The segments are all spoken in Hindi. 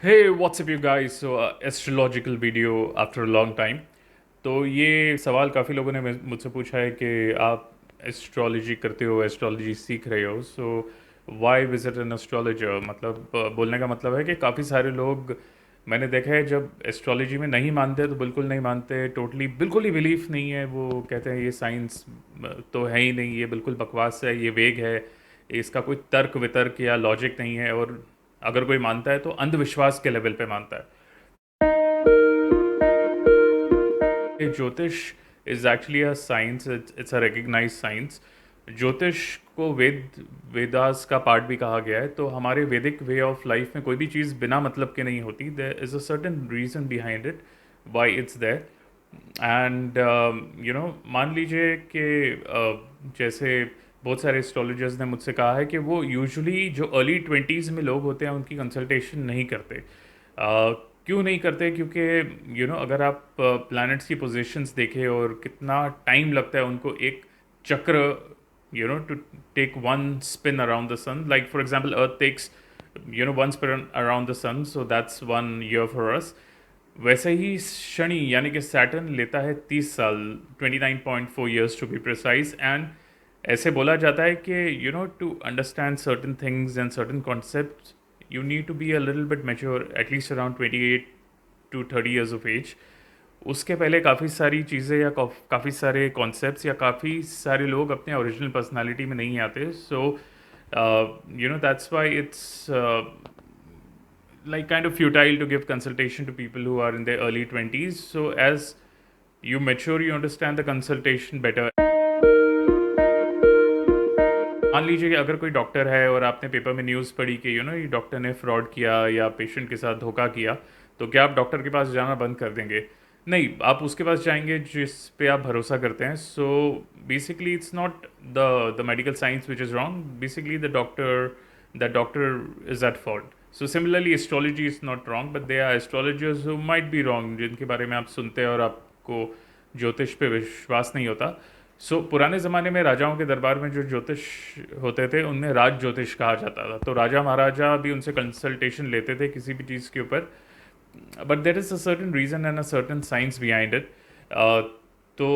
Hey, what's up you guys? So, astrological video after a long time. तो ये सवाल काफ़ी लोगों ने मुझसे पूछा है कि आप एस्ट्रोलॉजी करते हो, एस्ट्रोलॉजी सीख रहे हो, सो वाई विजिट एन एस्ट्रोलॉजर? मतलब बोलने का मतलब है कि काफ़ी सारे लोग मैंने देखा है जब एस्ट्रोलॉजी में नहीं मानते तो बिल्कुल नहीं मानते, टोटली बिल्कुल ही बिलीफ नहीं है। वो कहते हैं ये साइंस तो है ही नहीं, ये बिल्कुल बकवास है, ये वेग है, इसका कोई तर्क वितर्क या लॉजिक नहीं है। और अगर कोई मानता है तो अंधविश्वास के लेवल पे मानता है। Jyotish is actually a science, it's a recognize science. ज्योतिष को वेदास का पार्ट भी कहा गया है। तो हमारे वैदिक वे ऑफ लाइफ में कोई भी चीज़ बिना मतलब के नहीं होती। There is a certain reason behind it why it's there. And मान लीजिए कि जैसे बहुत सारे एस्ट्रोलॉजर्स ने मुझसे कहा है कि वो यूजुअली जो अर्ली ट्वेंटीज़ में लोग होते हैं उनकी कंसल्टेशन नहीं करते। क्यों नहीं करते? क्योंकि अगर आप प्लैनेट्स की पोजीशंस देखें और कितना टाइम लगता है उनको एक चक्र, to take one spin around the sun. Like for example earth takes one spin around the sun, so that's 1 year for us. वैसे ही शनि यानी कि सैटर्न लेता है 30 साल, 29.4 years to be precise. And ऐसे बोला जाता है कि to understand certain things and certain concept you need to be a little bit mature, at least around 28 to 30 years of age. उसके पहले काफ़ी सारी चीज़ें या काफ़ी सारे कॉन्सेप्ट्स या काफ़ी सारे लोग अपने ओरिजिनल पर्सनालिटी में नहीं आते। So that's why it's like kind of futile to give consultation to people who are in their early 20s. So as you mature, you understand the consultation better. मान लीजिए कि अगर कोई डॉक्टर है और आपने पेपर में न्यूज़ पढ़ी कि ये डॉक्टर ने फ्रॉड किया या पेशेंट के साथ धोखा किया, तो क्या आप डॉक्टर के पास जाना बंद कर देंगे? नहीं, आप उसके पास जाएंगे जिस पे आप भरोसा करते हैं। So basically it's not the medical science which is wrong, basically the doctor is at fault. So similarly astrology is not wrong, but they are astrologers who might be wrong, जिनके बारे में आप सुनते हैं और आपको ज्योतिष पे विश्वास नहीं होता। पुराने ज़माने में राजाओं के दरबार में जो ज्योतिष होते थे उनमें राज ज्योतिष कहा जाता था। तो राजा महाराजा भी उनसे कंसल्टेशन लेते थे किसी भी चीज़ के ऊपर। But there is a certain reason and a certain science behind it. तो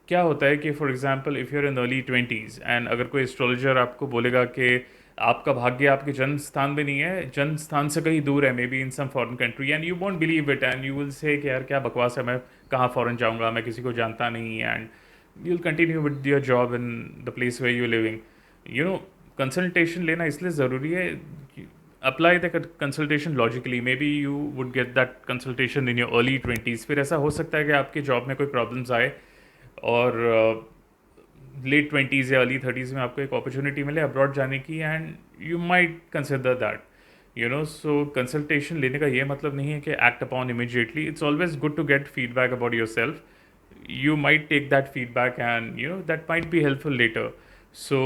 क्या होता है कि for example if you're in early 20s and अगर कोई एस्ट्रोलॉजर आपको बोलेगा कि आपका भाग्य आपके जन्म स्थान में नहीं है, जन्म स्थान से कहीं दूर है, maybe in some foreign country, and you won't believe it and you will say कि यार क्या बकवास है, मैं कहाँ फॉरेन जाऊँगा, मैं किसी को जानता नहीं। And you'll continue with your job in the place where you're living. Consultation लेना इसलिए ज़रूरी है। apply the consultation logically. Maybe you would get that consultation in your early 20s. फिर ऐसा हो सकता है कि आपके जॉब में कोई प्रॉब्लम्स आए और लेट 20s या अर्ली 30s में आपको एक अपॉर्चुनिटी मिले अब्रॉड जाने की, and you might consider that. So consultation लेने का ये मतलब नहीं है कि act upon immediately. It's always good to get feedback about yourself. You might take that feedback and that might be helpful later. So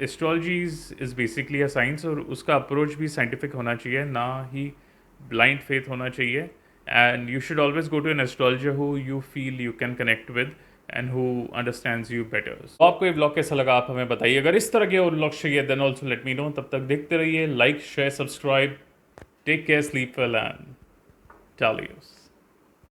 astrology is basically a science, और उसका अप्रोच भी साइंटिफिक होना चाहिए, ना ही ब्लाइंड फेथ होना चाहिए। And you should always go to an astrologer who you feel you can connect with and who understands you better. तो आपको ये ब्लॉग कैसा लगा आप हमें बताइए। अगर इस तरह के और ब्लॉग चाहिए then also let me know. तब तक देखते रहिए, like share subscribe, take care, sleep well and चालियोस।